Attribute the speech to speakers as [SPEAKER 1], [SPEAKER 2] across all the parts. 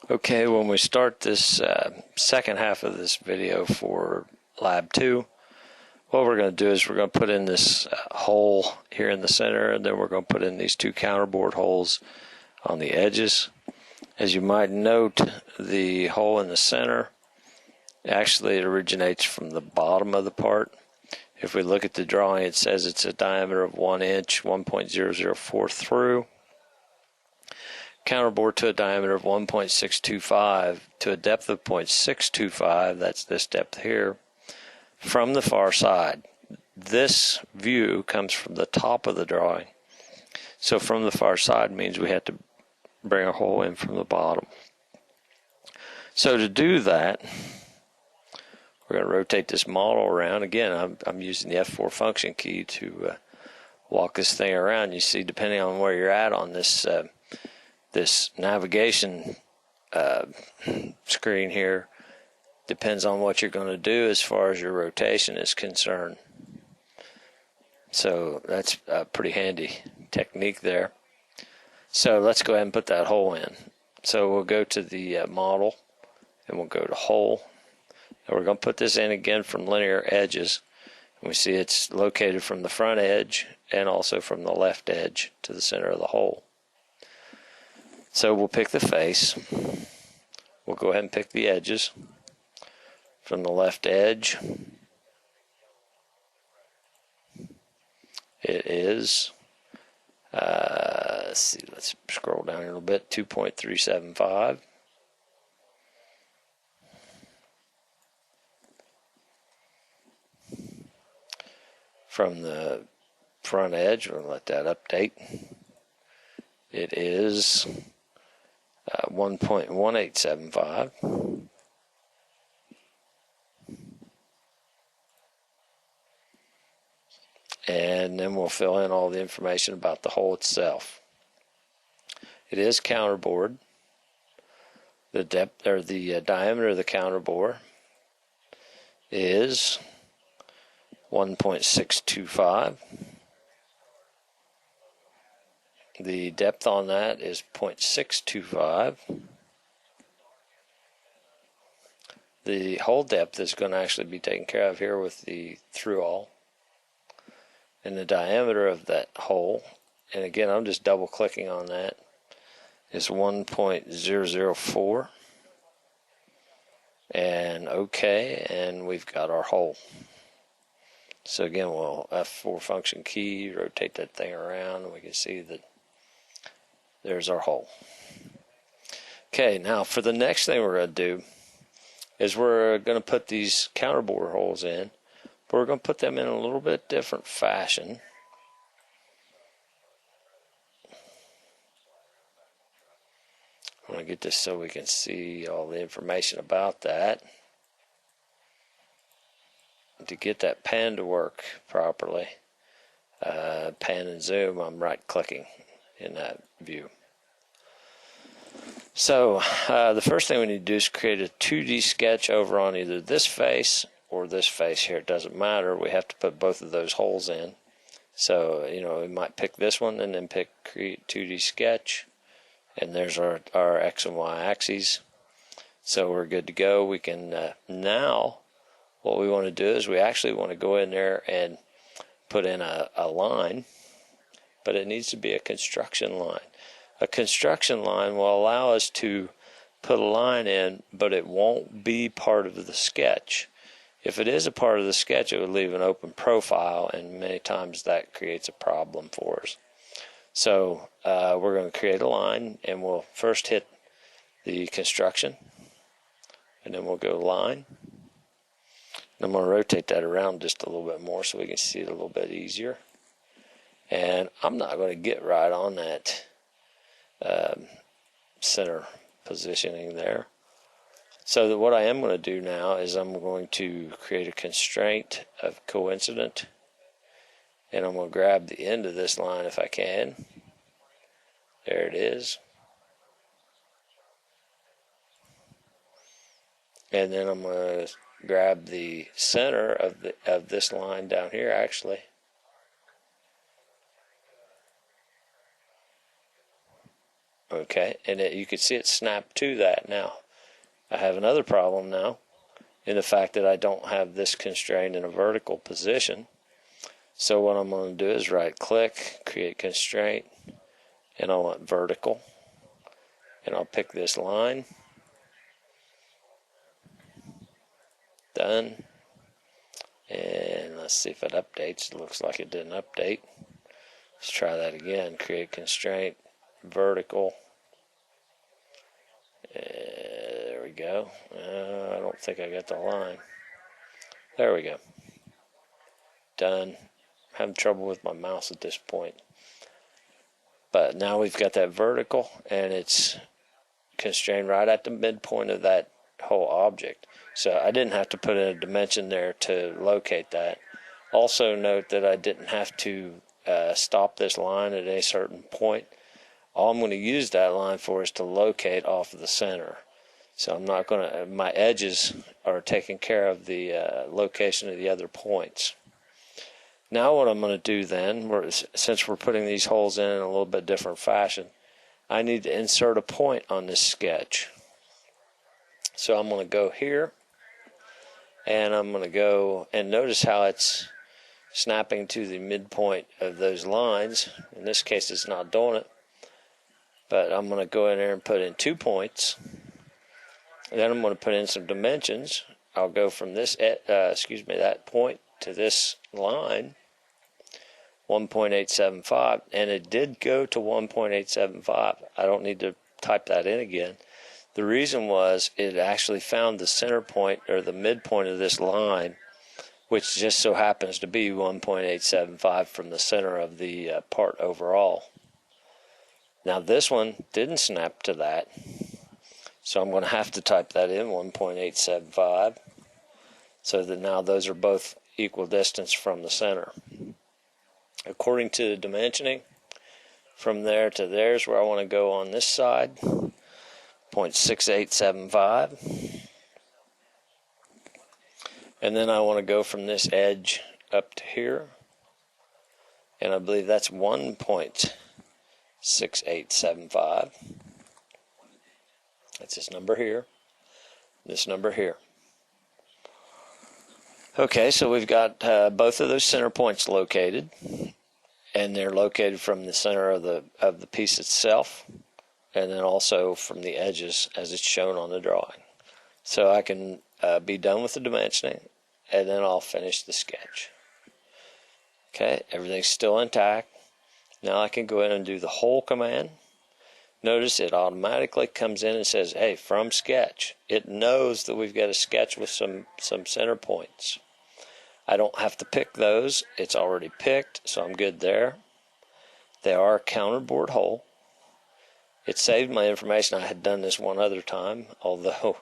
[SPEAKER 1] Okay, when we start this second half of this video for Lab 2, what we're going to do is we're going to put in this hole here in the center, and then we're going to put in these two counterbore holes on the edges. As you might note, the hole in the center, actually it originates from the bottom of the part. If we look at the drawing, it says it's a diameter of 1 inch, 1.004 through. Counterbore to a diameter of 1.625 to a depth of 0.625, that's this depth here, from the far side. This view comes from the top of the drawing. So from the far side means we have to bring a hole in from the bottom. So to do that, we're going to rotate this model around. Again, I'm using the F4 function key to walk this thing around. You see, depending on where you're at on this this navigation screen here, depends on what you're going to do as far as your rotation is concerned. So that's a pretty handy technique there. So let's go ahead and put that hole in. So we'll go to the model, and we'll go to hole. And we're going to put this in again from linear edges. And we see it's located from the front edge and also from the left edge to the center of the hole. So we'll pick the face. We'll go ahead and pick the edges from the left edge. It is, let's see, let's scroll down a little bit, 2.375. From the front edge, we'll let that update. It is 1.1875. And then we'll fill in all the information about the hole itself. It is counterbored. The depth or the diameter of the counterbore is 1.625. The depth on that is 0.625. The hole depth is going to actually be taken care of here with the through all. And the diameter of that hole, and again I'm just double clicking on that, is 1.004. And OK, and we've got our hole. So again, we'll F4 function key, rotate that thing around, and we can see that there's our hole. Okay, now for the next thing we're going to do is we're going to put these counterbore holes in, but we're going to put them in a little bit different fashion. I want to get this so we can see all the information about that. To get that pan to work properly, pan and zoom, I'm right clicking in that view. So the first thing we need to do is create a 2D sketch over on either this face or this face here. It doesn't matter. We have to put both of those holes in. So, you know, we might pick this one and then pick create 2D sketch. And there's our X and Y axes. So we're good to go. We can now, what we want to do is we actually want to go in there and put in a line, but it needs to be a construction line. A construction line will allow us to put a line in, but it won't be part of the sketch. If it is a part of the sketch, it would leave an open profile, and many times that creates a problem for us. So we're going to create a line, and we'll first hit the construction, and then we'll go line. And I'm going to rotate that around just a little bit more so we can see it a little bit easier. And I'm not going to get right on that center positioning there. So that what I am going to do now is I'm going to create a constraint of coincident, and I'm going to grab the end of this line if I can. There it is. And then I'm going to grab the center of this line down here actually. I'm going to Okay, and you can see it snap to that. Now, I have another problem now in the fact that I don't have this constraint in a vertical position. So what I'm going to do is right click, create constraint, and I want vertical. And I'll pick this line. Done. And let's see if it updates. It looks like it didn't update. Let's try that again. Create constraint, vertical. There we go. I don't think I got the line. There we go. Done. I'm having trouble with my mouse at this point. But now we've got that vertical, and it's constrained right at the midpoint of that whole object. So I didn't have to put in a dimension there to locate that. Also note that I didn't have to stop this line at a certain point. All I'm going to use that line for is to locate off of the center. So I'm not going to, my edges are taking care of the location of the other points. Now what I'm going to do then, since we're putting these holes in a little bit different fashion, I need to insert a point on this sketch. So I'm going to go here, and I'm going to go, and notice how it's snapping to the midpoint of those lines. In this case, it's not doing it, but I'm going to go in there and put in 2 points. And then I'm going to put in some dimensions. I'll go from this, that point to this line, 1.875, and it did go to 1.875. I don't need to type that in again. The reason was it actually found the center point or the midpoint of this line, which just so happens to be 1.875 from the center of the part overall. Now this one didn't snap to that, so I'm going to have to type that in, 1.875, so that now those are both equal distance from the center. According to the dimensioning, from there to there's where I want to go on this side, 0.6875. And then I want to go from this edge up to here, and I believe that's 1.6875. That's this number here, this number here. Okay, so we've got both of those center points located, and they're located from the center of the piece itself, and then also from the edges as it's shown on the drawing. So I can be done with the dimensioning, and then I'll finish the sketch. Okay, everything's still intact. Now I can go in and do the whole command. Notice it automatically comes in and says, hey, from sketch. It knows that we've got a sketch with some center points. I don't have to pick those. It's already picked, so I'm good there. They are a counterbore hole. It saved my information. I had done this one other time, although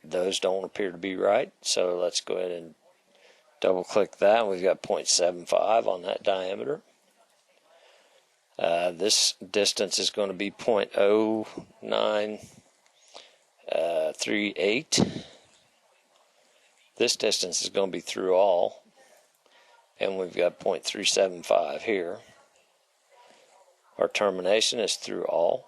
[SPEAKER 1] those don't appear to be right. So let's go ahead and double click that. We've got 0.75 on that diameter. This distance is going to be 0.0938. This distance is going to be through all, and we've got 0.375 here. Our termination is through all,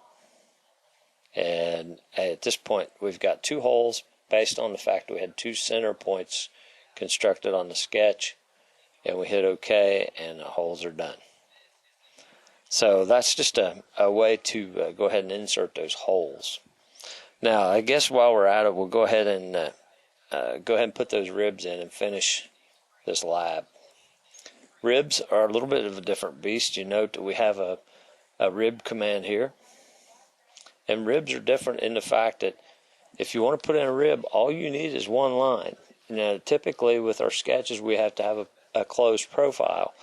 [SPEAKER 1] and at this point we've got 2 holes based on the fact we had 2 center points constructed on the sketch, and we hit OK, and the holes are done. So that's just a way to go ahead and insert those holes. Now, I guess while we're at it, we'll go ahead and put those ribs in and finish this lab. Ribs are a little bit of a different beast. You note that we have a rib command here. And ribs are different in the fact that if you want to put in a rib, all you need is one line. Now, typically with our sketches, we have to have a closed profile.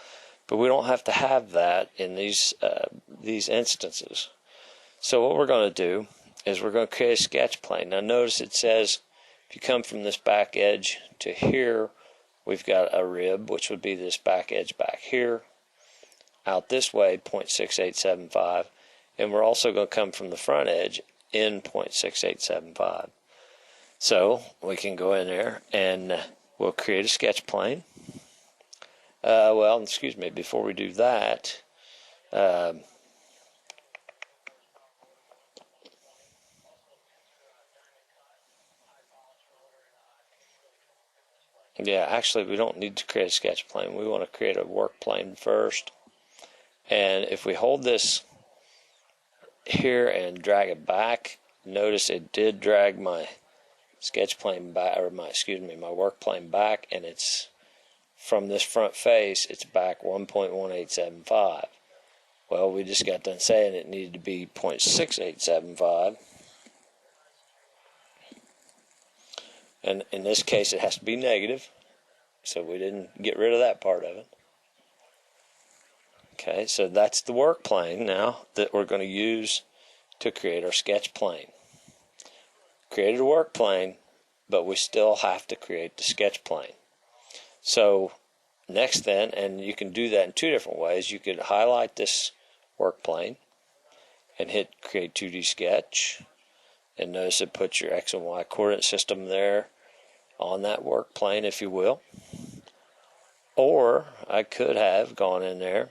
[SPEAKER 1] But we don't have to have that in these instances. So what we're going to do is we're going to create a sketch plane. Now notice it says if you come from this back edge to here, we've got a rib, which would be this back edge back here. Out this way, 0.6875. And we're also going to come from the front edge in 0.6875. So we can go in there and we'll create a sketch plane. Before we do that, Yeah, actually we don't need to create a sketch plane. We want to create a work plane first. And if we hold this here and drag it back, notice it did drag my sketch plane back, or my work plane back, and it's from this front face, it's back 1.1875. Well, we just got done saying it needed to be 0.6875. And in this case, it has to be negative, so we didn't get rid of that part of it. Okay, so that's the work plane now that we're going to use to create our sketch plane. Created a work plane, but we still have to create the sketch plane. So next then, and you can do that in two different ways. You could highlight this work plane and hit create 2D sketch, and notice it puts your X and Y coordinate system there on that work plane, if you will. Or I could have gone in there,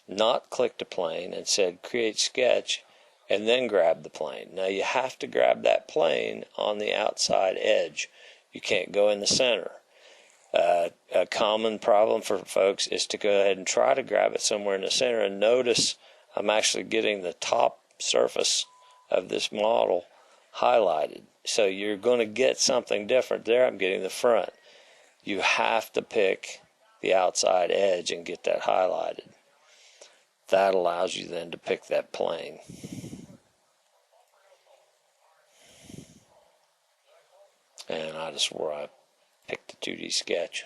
[SPEAKER 1] not clicked a plane, and said create sketch, and then grab the plane. Now you have to grab that plane on the outside edge. You can't go in the center. A common problem for folks is to go ahead and try to grab it somewhere in the center, and notice I'm actually getting the top surface of this model highlighted. So you're going to get something different there. I'm getting the front. You have to pick the outside edge and get that highlighted. That allows you then to pick that plane. And I just swore I picked the 2D sketch.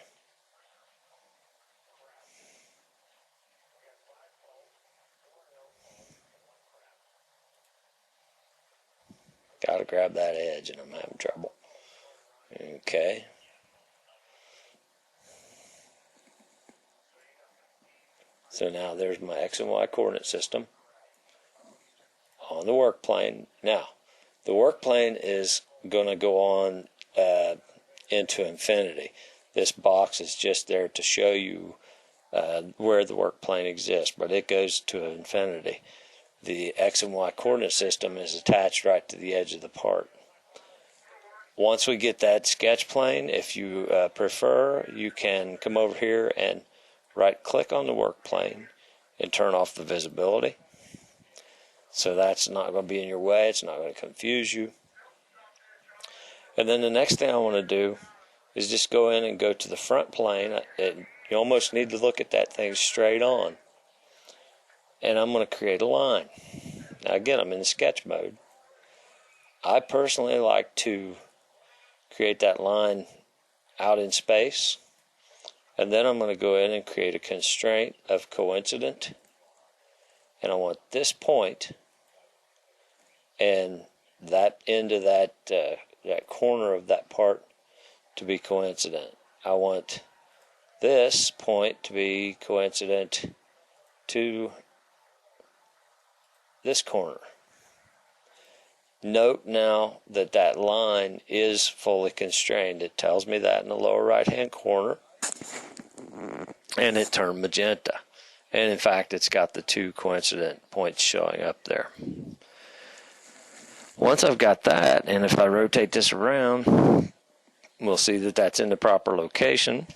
[SPEAKER 1] Got to grab that edge, and I'm having trouble. Okay. So now there's my X and Y coordinate system on the work plane. Now, the work plane is going to go on into infinity. This box is just there to show you where the work plane exists, but it goes to infinity. The X and Y coordinate system is attached right to the edge of the part. Once we get that sketch plane, if you prefer, you can come over here and right-click on the work plane and turn off the visibility. So that's not going to be in your way. It's not going to confuse you. And then the next thing I want to do is just go in and go to the front plane. You almost need to look at that thing straight on. And I'm going to create a line. Now again, I'm in the sketch mode. I personally like to create that line out in space. And then I'm going to go in and create a constraint of coincident. And I want this point and that end of that corner of that part to be coincident. I want this point to be coincident to this corner. Note now that that line is fully constrained. It tells me that in the lower right hand corner, and it turned magenta. And in fact, it's got the two coincident points showing up there. Once I've got that, and if I rotate this around, we'll see that that's in the proper location.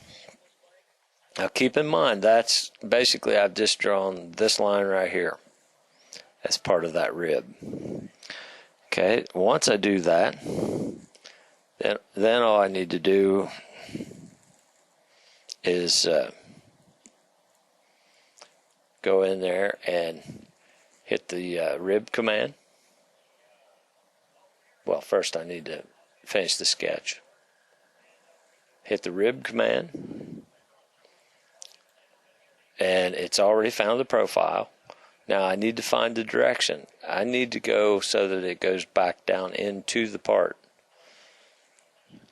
[SPEAKER 1] Now keep in mind, that's basically, I've just drawn this line right here as part of that rib. Okay, once I do that, then all I need to do is go in there and hit the rib command. Well, first I need to finish the sketch. Hit the rib command, and it's already found the profile. Now I need to find the direction. I need to go so that it goes back down into the part.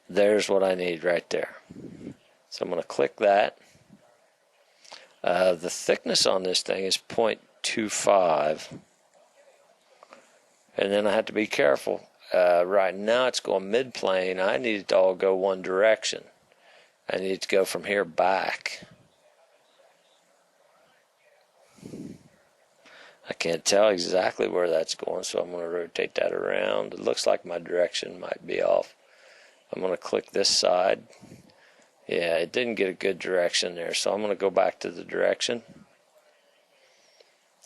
[SPEAKER 1] There's what I need right there. So I'm going to click that. The thickness on this thing is 0.25. And then I have to be careful. Right now it's going mid-plane. I need it to all go one direction. I need to go from here back. I can't tell exactly where that's going, so I'm going to rotate that around. It looks like my direction might be off. I'm going to click this side Yeah, it didn't get a good direction there, so I'm going to go back to the direction.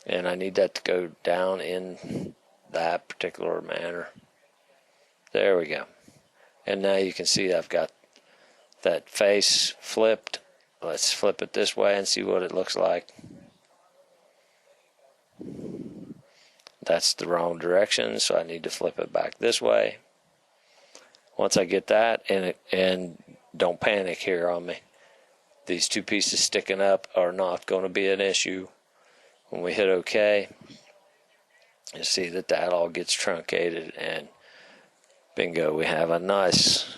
[SPEAKER 1] And I need that to go down in that particular manner. There we go. And now you can see I've got that face flipped. Let's flip it this way and see what it looks like. That's the wrong direction, so I need to flip it back this way. Once I get that, and don't panic here on me. These two pieces sticking up are not going to be an issue. When we hit OK, you see that all gets truncated, and bingo, we have a nice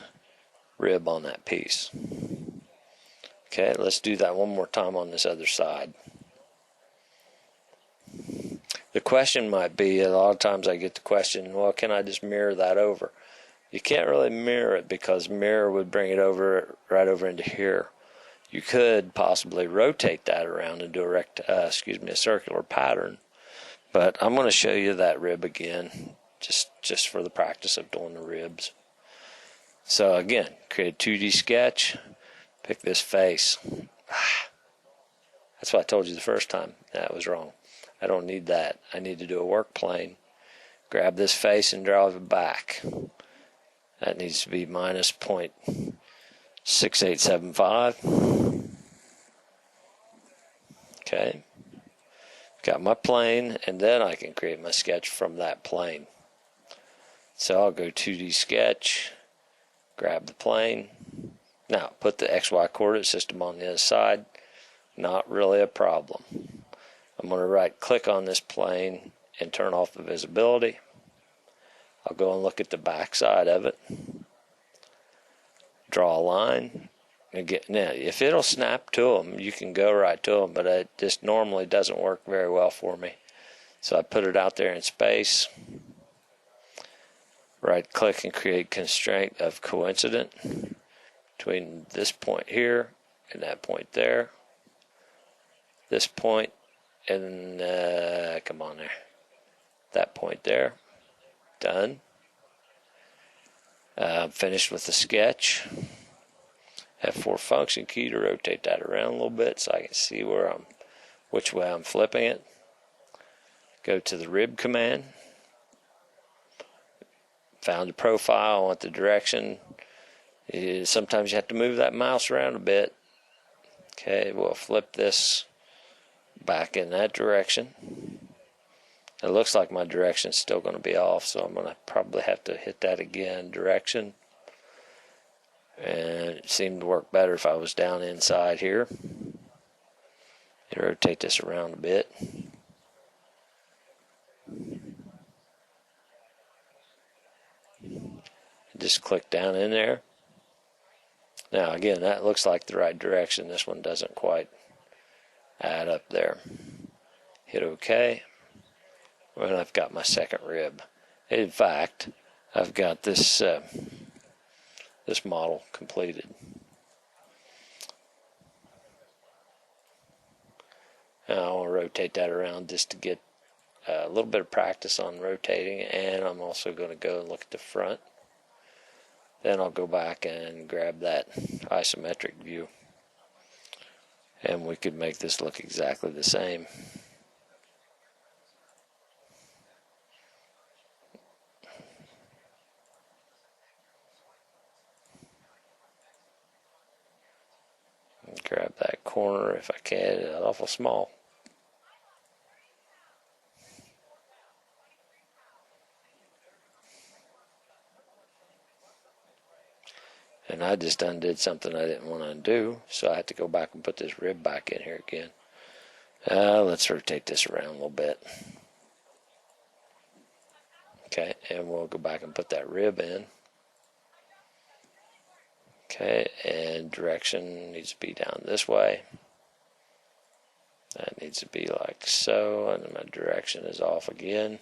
[SPEAKER 1] rib on that piece. Okay, let's do that one more time on this other side. The question might be, a lot of times I get the question, well, can I just mirror that over? You can't really mirror it because mirror would bring it over right over into here. You could possibly rotate that around and do a circular pattern. But I'm going to show you that rib again, just for the practice of doing the ribs. So again, create a 2D sketch, pick this face. That's what I told you the first time. That was wrong. I don't need that. I need to do a work plane. Grab this face and drive it back. That needs to be minus 0.6875. Okay. Got my plane, and then I can create my sketch from that plane. So I'll go 2D sketch, grab the plane. Now, put the XY coordinate system on the other side. Not really a problem. I'm going to right-click on this plane and turn off the visibility. I'll go and look at the back side of it. Draw a line. Now, if it'll snap to them, you can go right to them, but it just normally doesn't work very well for me. So I put it out there in space. Right-click and create Constraint of Coincident between this point here and that point there. This point and, come on there. That point there. Done. Finished with the sketch. F4 function key to rotate that around a little bit so I can see which way I'm flipping it. Go to the rib command. Found the profile. I want the direction. Sometimes you have to move that mouse around a bit. Okay, we'll flip this back in that direction. It looks like my direction's still going to be off, so I'm going to probably have to hit that again, direction. And it seemed to work better if I was down inside here. And rotate this around a bit. Just click down in there. Now again, that looks like the right direction. This one doesn't quite add up there. Hit OK. Well, I've got my second rib. In fact, I've got this this model completed. Now I want to rotate that around just to get a little bit of practice on rotating, and I'm also going to go and look at the front. Then I'll go back and grab that isometric view, and we could make this look exactly the same. Grab that corner if I can. It's awful small. And I just undid something I didn't want to undo, so I had to go back and put this rib back in here again. Let's rotate this around a little bit. Okay, and we'll go back and put that rib in. Okay, and direction needs to be down this way. That needs to be like so, and my direction is off again.